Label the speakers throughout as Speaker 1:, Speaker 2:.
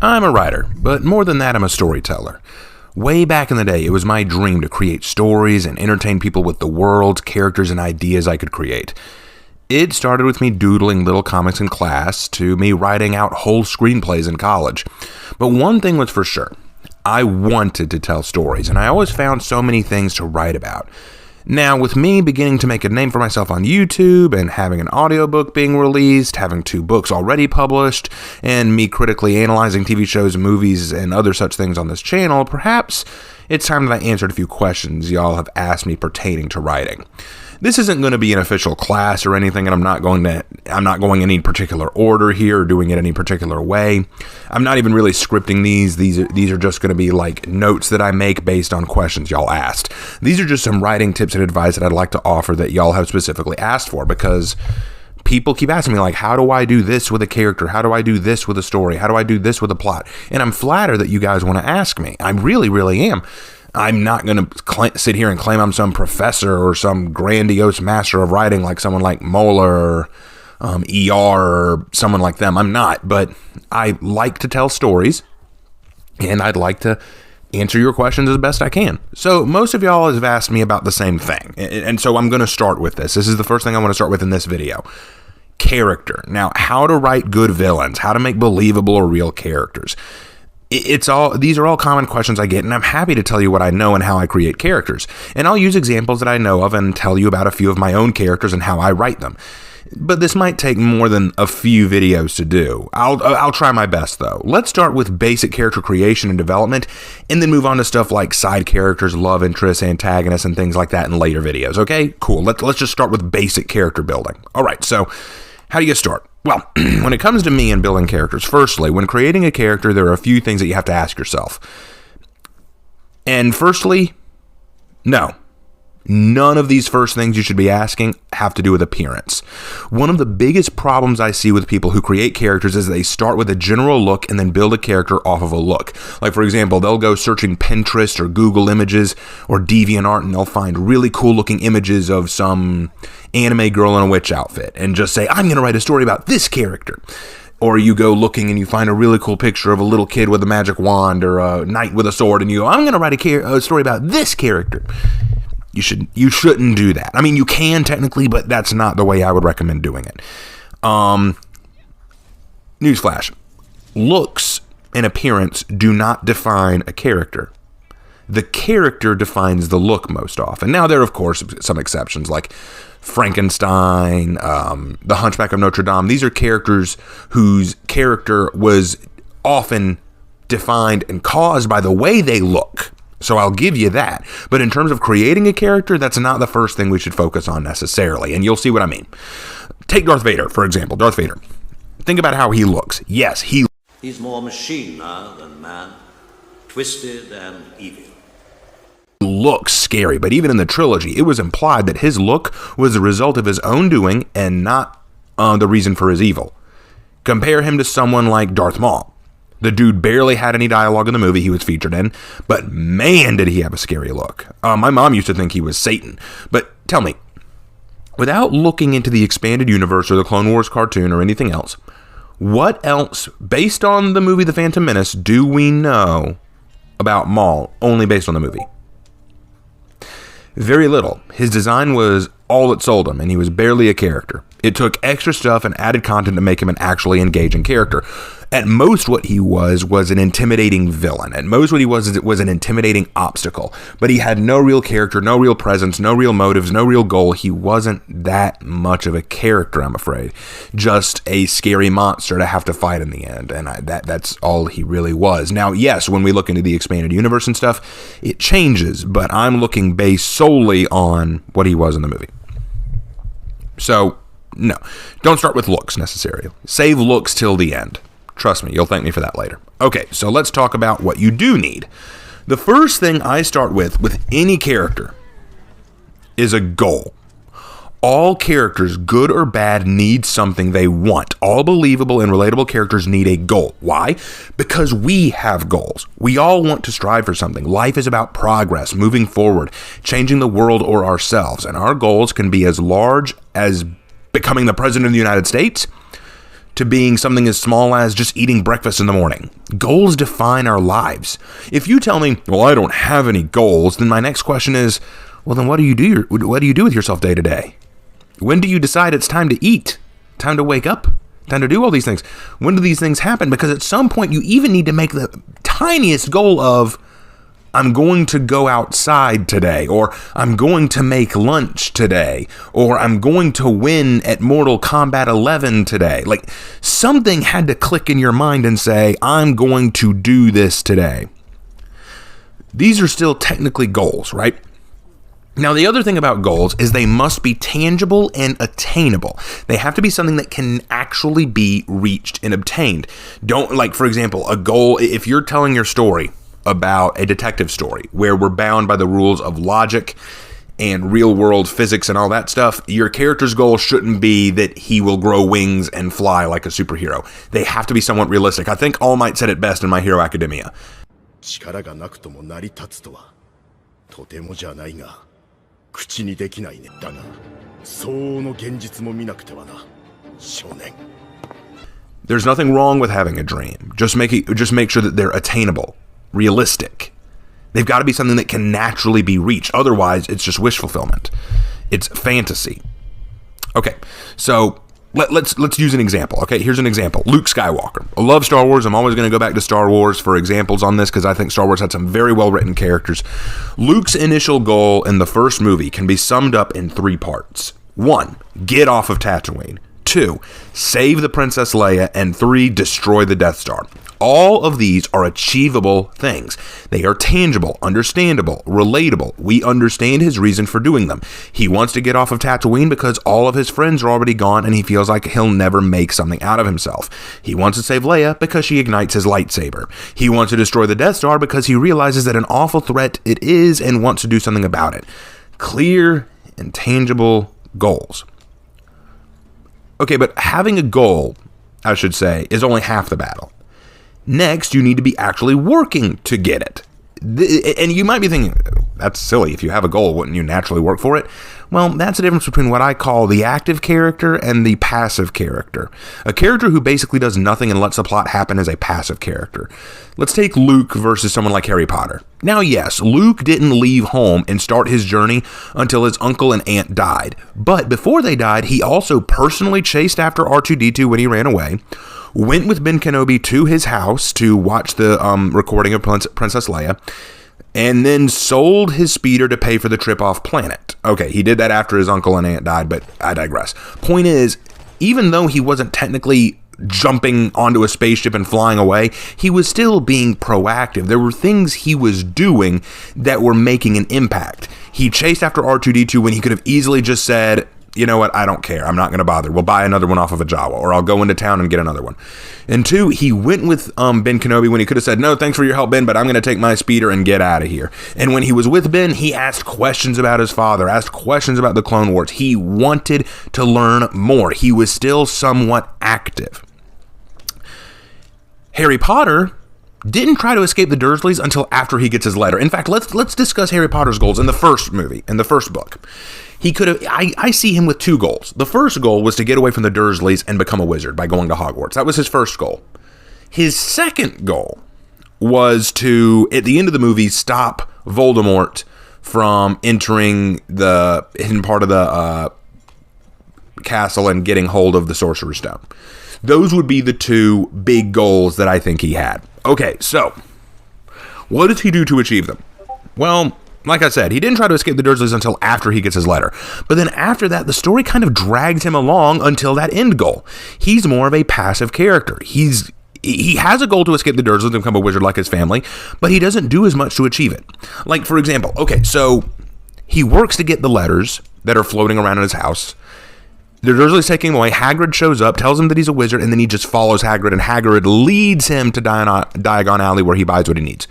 Speaker 1: I'm a writer, but more than that, I'm a storyteller. Way back in the day, it was my dream to create stories and entertain people with the worlds, characters, and ideas I could create. It started with me doodling little comics in class to me writing out whole screenplays in college. But one thing was for sure, I wanted to tell stories, and I always found so many things to write about. Now, with me beginning to make a name for myself on YouTube and having an audiobook being released, having 2 books already published, and me critically analyzing TV shows, movies, and other such things on this channel, perhaps it's time that I answered a few questions y'all have asked me pertaining to writing. This isn't going to be an official class or anything, and I'm not going in any particular order here or doing it any particular way. I'm not even really scripting these. These are just going to be like notes that I make based on questions y'all asked. These are just some writing tips and advice that I'd like to offer that y'all have specifically asked for, because people keep asking me, like, how do I do this with a character? How do I do this with a story? How do I do this with a plot? And I'm flattered that you guys want to ask me. I really, really am. I'm not going to sit here and claim I'm some professor or some grandiose master of writing like someone like Moeller or ER or someone like them. I'm not, but I like to tell stories, and I'd like to answer your questions as best I can. So most of y'all have asked me about the same thing, and so I'm going to start with this. This is the first thing I want to start with in this video. Character. Now, how to write good villains, how to make believable or real characters. These are all common questions I get, and I'm happy to tell you what I know and how I create characters. And I'll use examples that I know of and tell you about a few of my own characters and how I write them. But this might take more than a few videos to do. I'll try my best, though. Let's start with basic character creation and development, and then move on to stuff like side characters, love interests, antagonists, and things like that in later videos, okay? Cool. Let's just start with basic character building. All right, so how do you start? Well, when it comes to me and building characters, firstly, when creating a character, there are a few things that you have to ask yourself. And firstly, no. None of these first things you should be asking have to do with appearance. One of the biggest problems I see with people who create characters is they start with a general look and then build a character off of a look. Like, for example, they'll go searching Pinterest or Google Images or DeviantArt, and they'll find really cool looking images of some anime girl in a witch outfit and just say, I'm going to write a story about this character. Or you go looking and you find a really cool picture of a little kid with a magic wand or a knight with a sword, and you go, I'm going to write a story about this character. You shouldn't do that. I mean, you can technically, but that's not the way I would recommend doing it. Newsflash. Looks and appearance do not define a character. The character defines the look most often. Now, there are, of course, some exceptions, like Frankenstein, the Hunchback of Notre Dame. These are characters whose character was often defined and caused by the way they look. So I'll give you that. But in terms of creating a character, that's not the first thing we should focus on necessarily. And you'll see what I mean. Take Darth Vader, for example. Darth Vader. Think about how he looks. Yes,
Speaker 2: he's more machine now than man. Twisted and evil.
Speaker 1: Looks scary, but even in the trilogy, it was implied that his look was the result of his own doing and not the reason for his evil. Compare him to someone like Darth Maul. The dude barely had any dialogue in the movie he was featured in, but man, did he have a scary look. My mom used to think he was Satan. But tell me, without looking into the expanded universe or the Clone Wars cartoon or anything else, what else, based on the movie The Phantom Menace, do we know about Maul only based on the movie? Very little. His design was all that sold him, and he was barely a character. It took extra stuff and added content to make him an actually engaging character. At most, what he was an intimidating villain. At most, what he was an intimidating obstacle. But he had no real character, no real presence, no real motives, no real goal. He wasn't that much of a character, I'm afraid. Just a scary monster to have to fight in the end. And that's all he really was. Now, yes, when we look into the expanded universe and stuff, it changes. But I'm looking based solely on what he was in the movie. So, no. Don't start with looks, necessarily. Save looks till the end. Trust me, you'll thank me for that later. Okay, so let's talk about what you do need. The first thing I start with any character is a goal. All characters, good or bad, need something they want. All believable and relatable characters need a goal. Why? Because we have goals. We all want to strive for something. Life is about progress, moving forward, changing the world or ourselves. And our goals can be as large as becoming the President of the United States to being something as small as just eating breakfast in the morning. Goals define our lives. If you tell me, well, I don't have any goals, then my next question is, well, then what do you do with yourself day to day? When do you decide it's time to eat? Time to wake up? Time to do all these things? When do these things happen? Because at some point you even need to make the tiniest goal of, I'm going to go outside today, or I'm going to make lunch today, or I'm going to win at Mortal Kombat 11 today. Like, something had to click in your mind and say, I'm going to do this today. These are still technically goals, right? Now, the other thing about goals is they must be tangible and attainable. They have to be something that can actually be reached and obtained. Don't, like, for example, a goal, if you're telling your story about a detective story where we're bound by the rules of logic and real world physics and all that stuff, your character's goal shouldn't be that he will grow wings and fly like a superhero. They have to be somewhat realistic. I think All Might said it best in My Hero Academia.
Speaker 3: 力がなくとも成り立つとはとてもじゃないが口にできないね。だが相応の現実も見なくてはな、少年。
Speaker 1: There's nothing wrong with having a dream. Just make sure that they're attainable, realistic. They've got to be something that can naturally be reached. Otherwise, it's just wish fulfillment. It's fantasy. Okay, so let's use an example. Okay, here's an example. Luke Skywalker. I love Star Wars. I'm always going to go back to Star Wars for examples on this because I think Star Wars had some very well-written characters. Luke's initial goal in the first movie can be summed up in 3 parts. 1, get off of Tatooine. 2, save the Princess Leia. And 3, destroy the Death Star. All of these are achievable things. They are tangible, understandable, relatable. We understand his reason for doing them. He wants to get off of Tatooine because all of his friends are already gone and he feels like he'll never make something out of himself. He wants to save Leia because she ignites his lightsaber. He wants to destroy the Death Star because he realizes that an awful threat it is and wants to do something about it. Clear and tangible goals. Okay, but having a goal, I should say, is only half the battle. Next, you need to be actually working to get it. And you might be thinking, that's silly. If you have a goal, wouldn't you naturally work for it? Well, that's the difference between what I call the active character and the passive character. A character who basically does nothing and lets the plot happen is a passive character. Let's take Luke versus someone like Harry Potter. Now, yes, Luke didn't leave home and start his journey until his uncle and aunt died. But before they died, he also personally chased after R2-D2 when he ran away, went with Ben Kenobi to his house to watch the recording of Princess Leia, and then sold his speeder to pay for the trip off planet. Okay, he did that after his uncle and aunt died, but I digress. Point is, even though he wasn't technically jumping onto a spaceship and flying away, he was still being proactive. There were things he was doing that were making an impact. He chased after R2-D2 when he could have easily just said, you know what, I don't care. I'm not going to bother. We'll buy another one off of a Jawa, or I'll go into town and get another one. And 2, he went with Ben Kenobi when he could have said, no, thanks for your help, Ben, but I'm going to take my speeder and get out of here. And when he was with Ben, he asked questions about his father, asked questions about the Clone Wars. He wanted to learn more. He was still somewhat active. Harry Potter didn't try to escape the Dursleys until after he gets his letter. In fact, let's discuss Harry Potter's goals in the first movie, in the first book. He could have, I see him with 2 goals. The first goal was to get away from the Dursleys and become a wizard by going to Hogwarts. That was his first goal. His second goal was to, at the end of the movie, stop Voldemort from entering the hidden part of the castle and getting hold of the Sorcerer's Stone. Those would be the 2 big goals that I think he had. Okay, so what does he do to achieve them? Well, like I said, he didn't try to escape the Dursleys until after he gets his letter. But then after that, the story kind of dragged him along until that end goal. He's more of a passive character. He has a goal to escape the Dursleys and become a wizard like his family, but he doesn't do as much to achieve it. Like, for example, okay, so he works to get the letters that are floating around in his house. The Dursleys take him away. Hagrid shows up, tells him that he's a wizard, and then he just follows Hagrid, and Hagrid leads him to Diagon Alley where he buys what he needs.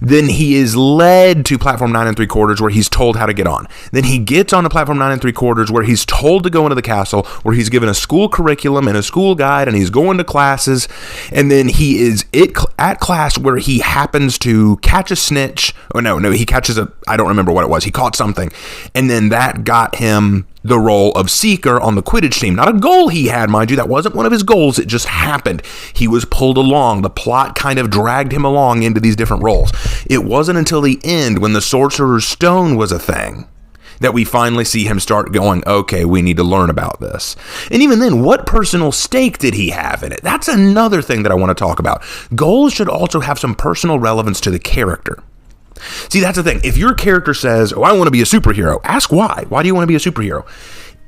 Speaker 1: Then he is led to Platform 9 3/4 where he's told how to get on. Then he gets on to Platform 9 3/4 where he's told to go into the castle, where he's given a school curriculum and a school guide, and he's going to classes. And then he is at class where he happens to catch a snitch. Oh, no, he catches I don't remember what it was. He caught something. And then that got him the role of seeker on the Quidditch team. Not a goal he had, mind you. That wasn't one of his goals. It just happened. He was pulled along. The plot kind of dragged him along into these different roles. It wasn't until the end, when the Sorcerer's Stone was a thing, that we finally see him start going, okay, we need to learn about this. And even then, what personal stake did he have in it? That's another thing that I want to talk about. Goals should also have some personal relevance to the character. See, that's the thing. If your character says, oh, I want to be a superhero, ask why. Why do you want to be a superhero?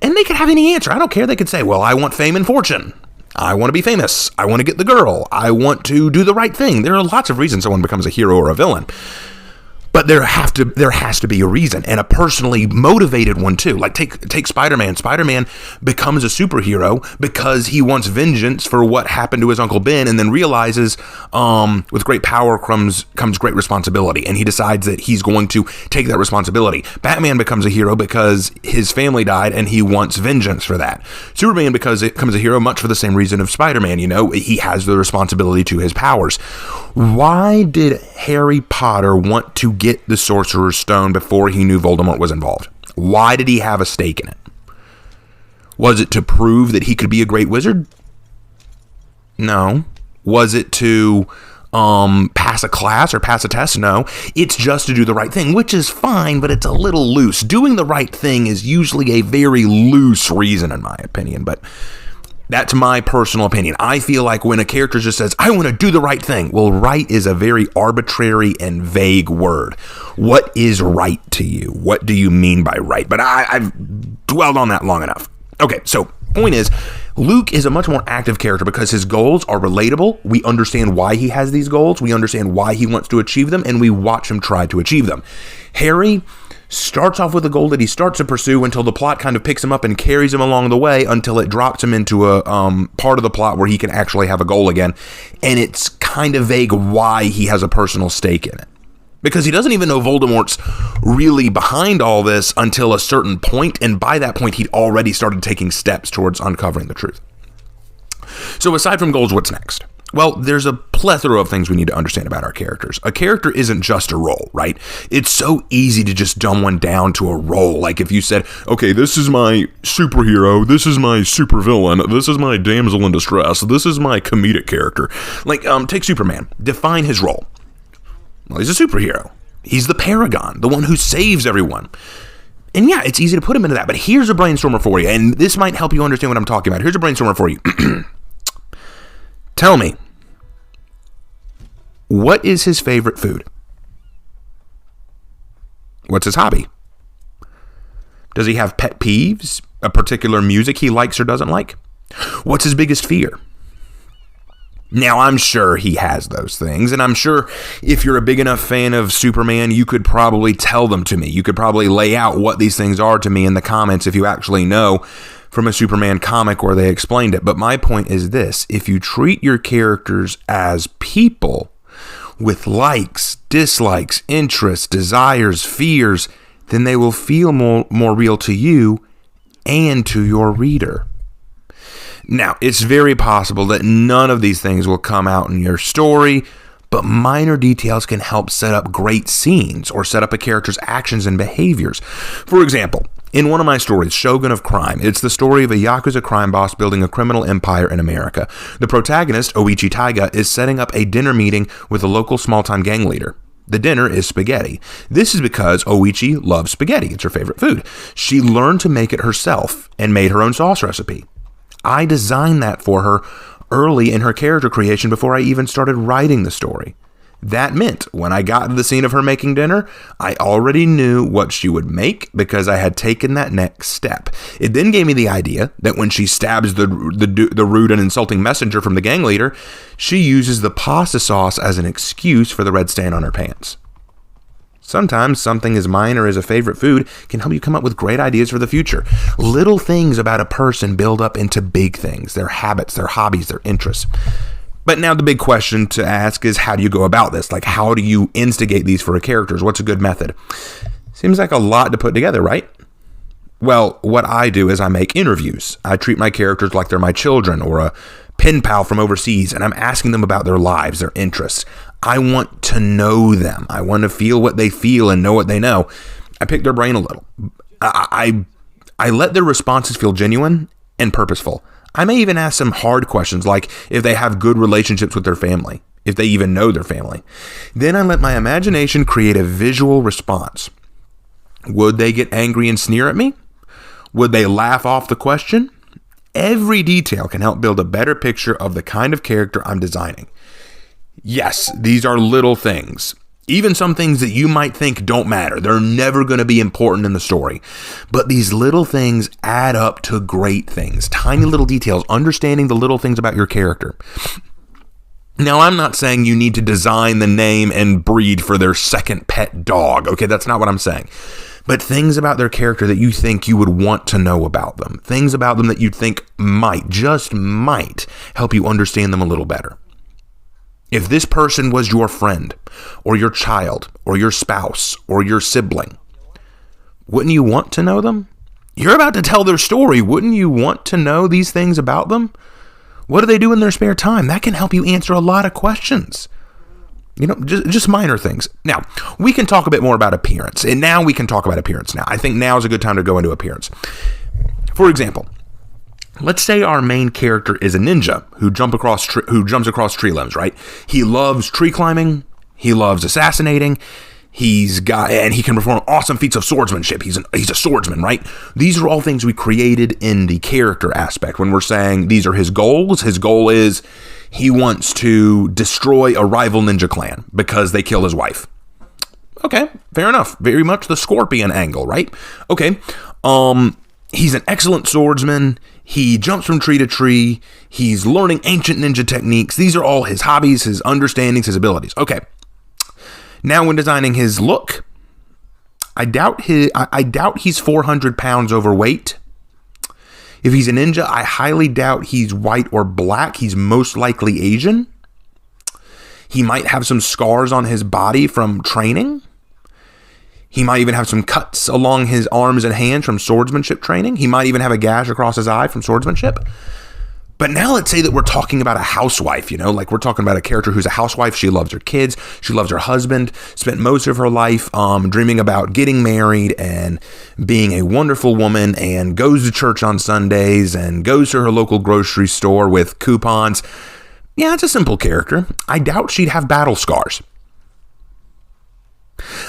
Speaker 1: And they could have any answer. I don't care. They could say, well, I want fame and fortune. I want to be famous. I want to get the girl. I want to do the right thing. There are lots of reasons someone becomes a hero or a villain. But there has to be a reason, and a personally motivated one too. Like take Spider-Man. Spider-Man becomes a superhero because he wants vengeance for what happened to his Uncle Ben, and then realizes with great power comes great responsibility, and he decides that he's going to take that responsibility. Batman becomes a hero because his family died, and he wants vengeance for that. Superman becomes a hero much for the same reason of Spider-Man. He has the responsibility to his powers. Why did Harry Potter want to get the Sorcerer's Stone before he knew Voldemort was involved? Why did he have a stake in it? Was it to prove that he could be a great wizard? No. Was it to pass a class or pass a test? No. It's just to do the right thing, which is fine, but it's a little loose. Doing the right thing is usually a very loose reason, in my opinion, but that's my personal opinion. I feel like when a character just says, I want to do the right thing. Well, right is a very arbitrary and vague word. What is right to you? What do you mean by right? But I've dwelled on that long enough. Okay, so point is, Luke is a much more active character because his goals are relatable. We understand why he has these goals. We understand why he wants to achieve them, and we watch him try to achieve them. Harry starts off with a goal that he starts to pursue until the plot kind of picks him up and carries him along the way until it drops him into a part of the plot where he can actually have a goal again. And it's kind of vague why he has a personal stake in it, because he doesn't even know Voldemort's really behind all this until a certain point, and by that point he'd already started taking steps towards uncovering the truth. So aside from goals, what's next? Well, there's a plethora of things we need to understand about our characters. A character isn't just a role, right? It's so easy to just dumb one down to a role. Like if you said, okay, this is my superhero, this is my supervillain, this is my damsel in distress, this is my comedic character. Like, take Superman. Define his role. Well, he's a superhero. He's the paragon, the one who saves everyone. And yeah, it's easy to put him into that, but here's a brainstormer for you, and this might help you understand what I'm talking about. Here's a brainstormer for you. Tell me, what is his favorite food? What's his hobby? Does he have pet peeves? A particular music he likes or doesn't like? What's his biggest fear? Now, I'm sure he has those things, and I'm sure if you're a big enough fan of Superman, you could probably tell them to me. You could probably lay out what these things are to me in the comments if you actually know from a Superman comic where they explained it. But my point is this: if you treat your characters as people with likes, dislikes, interests, desires, fears, then they will feel more real to you and to your reader. Now, it's very possible that none of these things will come out in your story, but minor details can help set up great scenes or set up a character's actions and behaviors. For example, in one of my stories, Shogun of Crime, it's the story of a Yakuza crime boss building a criminal empire in America. The protagonist, Oichi Taiga, is setting up a dinner meeting with a local small-time gang leader. The dinner is spaghetti. This is because Oichi loves spaghetti. It's her favorite food. She learned to make it herself and made her own sauce recipe. I designed that for her early in her character creation before I even started writing the story. That meant when I got to the scene of her making dinner, I already knew what she would make because I had taken that next step. It then gave me the idea that when she stabs the rude and insulting messenger from the gang leader, she uses the pasta sauce as an excuse for the red stain on her pants. Sometimes something as minor as a favorite food can help you come up with great ideas for the future. Little things about a person build up into big things, their habits, their hobbies, their interests. But now the big question to ask is, how do you go about this? Like, how do you instigate these for characters? What's a good method? Seems like a lot to put together, right? Well, what I do is I make interviews. I treat my characters like they're my children or a pen pal from overseas, and I'm asking them about their lives, their interests. I want to know them. I want to feel what they feel and know what they know. I pick their brain a little. I I let their responses feel genuine and purposeful. I may even ask some hard questions like if they have good relationships with their family, if they even know their family. Then I let my imagination create a visual response. Would they get angry and sneer at me? Would they laugh off the question? Every detail can help build a better picture of the kind of character I'm designing. Yes, these are little things. Even some things that you might think don't matter. They're never going to be important in the story. But these little things add up to great things. Tiny little details, understanding the little things about your character. Now, I'm not saying you need to design the name and breed for their second pet dog. Okay, that's not what I'm saying. But things about their character that you think you would want to know about them. Things about them that you'd think just might help you understand them a little better. If this person was your friend, or your child, or your spouse, or your sibling, wouldn't you want to know them? You're about to tell their story. Wouldn't you want to know these things about them? What do they do in their spare time? That can help you answer a lot of questions. Just minor things. Now, we can talk a bit more about appearance. And now we can talk about appearance now. I think now is a good time to go into appearance. For example, let's say our main character is a ninja who jumps across tree limbs, right? He loves tree climbing. He loves assassinating. He can perform awesome feats of swordsmanship. He's a swordsman, right? These are all things we created in the character aspect. When we're saying these are his goals is he wants to destroy a rival ninja clan because they kill his wife. Okay, fair enough. Very much the Scorpion angle, right? Okay. He's an excellent swordsman. He jumps from tree to tree. He's learning ancient ninja techniques. These are all his hobbies, his understandings, his abilities. Okay. Now, when designing his look, I doubt he's 400 pounds overweight. If he's a ninja, I highly doubt he's white or black. He's most likely Asian. He might have some scars on his body from training. He might even have some cuts along his arms and hands from swordsmanship training. He might even have a gash across his eye from swordsmanship. But now let's say that we're talking about a housewife, like we're talking about a character who's a housewife. She loves her kids. She loves her husband, spent most of her life dreaming about getting married and being a wonderful woman, and goes to church on Sundays and goes to her local grocery store with coupons. Yeah, it's a simple character. I doubt she'd have battle scars.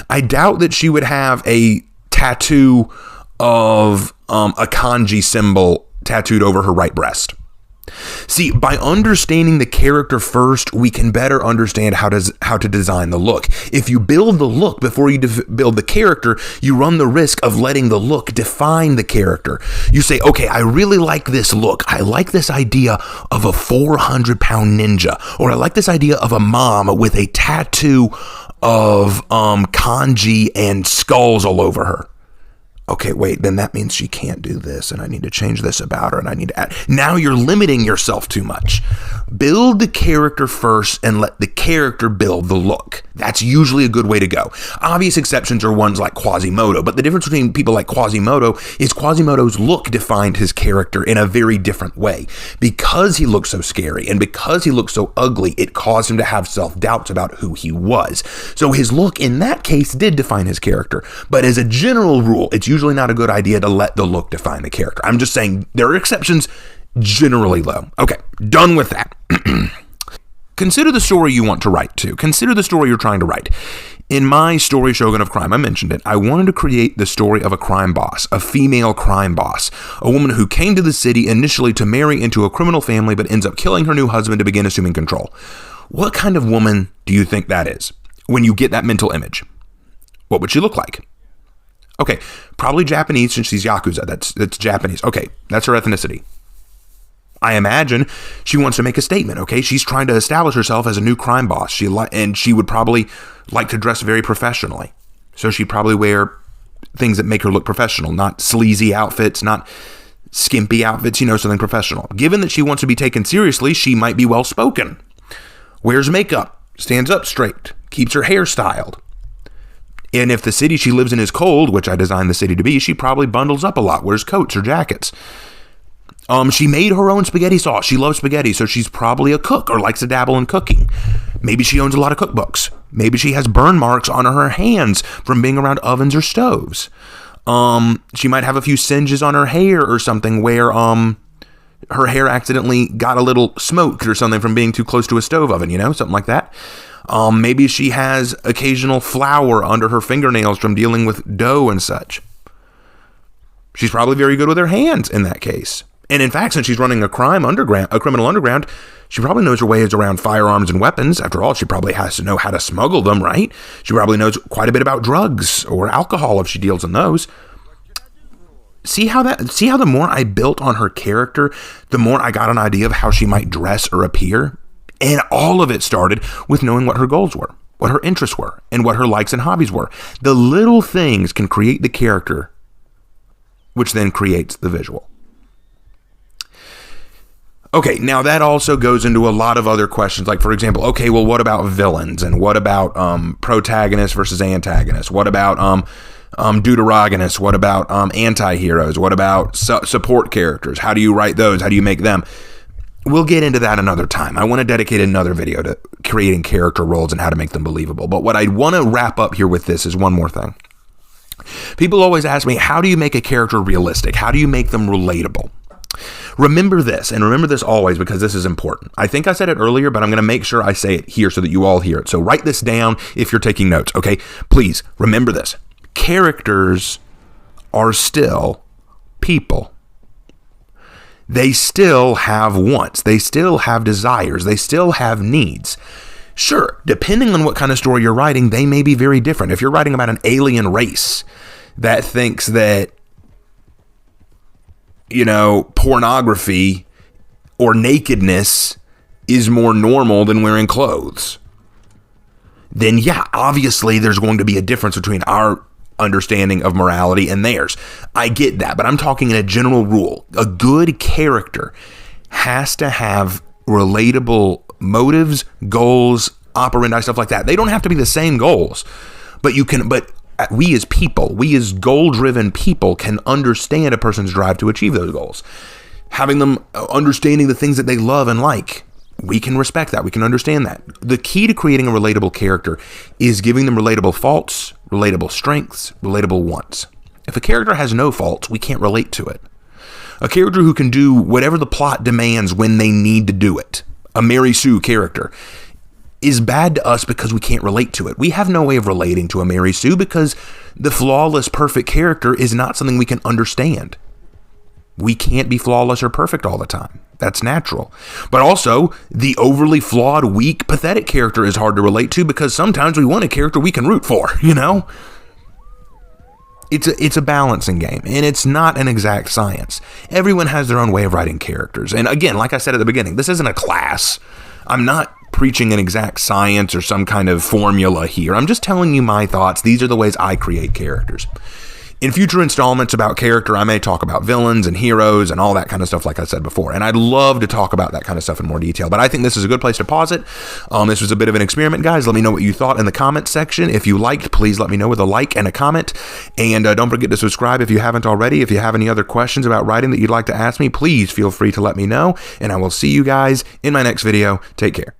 Speaker 1: I doubt that she would have a tattoo of a kanji symbol tattooed over her right breast. See, by understanding the character first, we can better understand how to design the look. If you build the look before you build the character, you run the risk of letting the look define the character. You say, okay, I really like this look. I like this idea of a 400-pound ninja, or I like this idea of a mom with a tattoo of kanji and skulls all over her. Okay, wait, then that means she can't do this, and I need to change this about her, and I need to add. Now you're limiting yourself too much. Build the character first and let the character build the look. That's usually a good way to go. Obvious exceptions are ones like Quasimodo, but the difference between people like Quasimodo is Quasimodo's look defined his character in a very different way. Because he looked so scary and because he looked so ugly, it caused him to have self-doubts about who he was. So his look in that case did define his character, but as a general rule, it's usually not a good idea to let the look define the character. I'm just saying there are exceptions, generally though. Okay, done with that. Consider the story you want to write too. Consider the story you're trying to write. In my story, Shogun of Crime, I mentioned it. I wanted to create the story of a crime boss, a female crime boss, a woman who came to the city initially to marry into a criminal family but ends up killing her new husband to begin assuming control. What kind of woman do you think that is when you get that mental image? What would she look like? Okay, probably Japanese since she's Yakuza. That's Japanese. Okay, that's her ethnicity. I imagine she wants to make a statement, okay? She's trying to establish herself as a new crime boss. And she would probably like to dress very professionally. So she'd probably wear things that make her look professional, not sleazy outfits, not skimpy outfits, something professional. Given that she wants to be taken seriously, she might be well-spoken. Wears makeup, stands up straight, keeps her hair styled. And if the city she lives in is cold, which I designed the city to be, she probably bundles up a lot, wears coats or jackets. She made her own spaghetti sauce. She loves spaghetti, so she's probably a cook or likes to dabble in cooking. Maybe she owns a lot of cookbooks. Maybe she has burn marks on her hands from being around ovens or stoves. She might have a few singes on her hair or something where her hair accidentally got a little smoked or something from being too close to a stove oven, something like that. Maybe she has occasional flour under her fingernails from dealing with dough and such. She's probably very good with her hands in that case. And in fact, since she's running a criminal underground, she probably knows her ways around firearms and weapons. After all, she probably has to know how to smuggle them, right? She probably knows quite a bit about drugs or alcohol if she deals in those. See how the more I built on her character, the more I got an idea of how she might dress or appear? And all of it started with knowing what her goals were, what her interests were, and what her likes and hobbies were. The little things can create the character, which then creates the visual. Okay, now that also goes into a lot of other questions, like, for example, okay, well, what about villains? And what about protagonists versus antagonists? What about deuterogonists? What about anti-heroes? What about support characters? How do you write those? How do you make them? We'll get into that another time. I want to dedicate another video to creating character roles and how to make them believable. But what I want to wrap up here with this is one more thing. People always ask me, how do you make a character realistic? How do you make them relatable? Remember this, and remember this always, because this is important. I think I said it earlier, but I'm going to make sure I say it here so that you all hear it. So write this down if you're taking notes, okay? Please remember this. Characters are still people. They still have wants. They still have desires. They still have needs. Sure, depending on what kind of story you're writing, they may be very different. If you're writing about an alien race that thinks that, pornography or nakedness is more normal than wearing clothes, then yeah, obviously there's going to be a difference between our understanding of morality and theirs. I get that, but I'm talking in a general rule. A good character has to have relatable motives, goals, operandi, stuff like that. They don't have to be the same goals, but we as people, we as goal-driven people can understand a person's drive to achieve those goals. Having them understanding the things that they love and like, we can respect that. We can understand that. The key to creating a relatable character is giving them relatable faults, relatable strengths, relatable wants. If a character has no faults, we can't relate to it. A character who can do whatever the plot demands when they need to do it, a Mary Sue character, is bad to us because we can't relate to it. We have no way of relating to a Mary Sue because the flawless, perfect character is not something we can understand. We can't be flawless or perfect all the time. That's natural. But also, the overly flawed, weak, pathetic character is hard to relate to because sometimes we want a character we can root for, It's a balancing game, and it's not an exact science. Everyone has their own way of writing characters. And again, like I said at the beginning, this isn't a class. I'm not preaching an exact science or some kind of formula here. I'm just telling you my thoughts. These are the ways I create characters. In future installments about character, I may talk about villains and heroes and all that kind of stuff, like I said before. And I'd love to talk about that kind of stuff in more detail. But I think this is a good place to pause it. This was a bit of an experiment, guys. Let me know what you thought in the comment section. If you liked, please let me know with a like and a comment. And don't forget to subscribe if you haven't already. If you have any other questions about writing that you'd like to ask me, please feel free to let me know. And I will see you guys in my next video. Take care.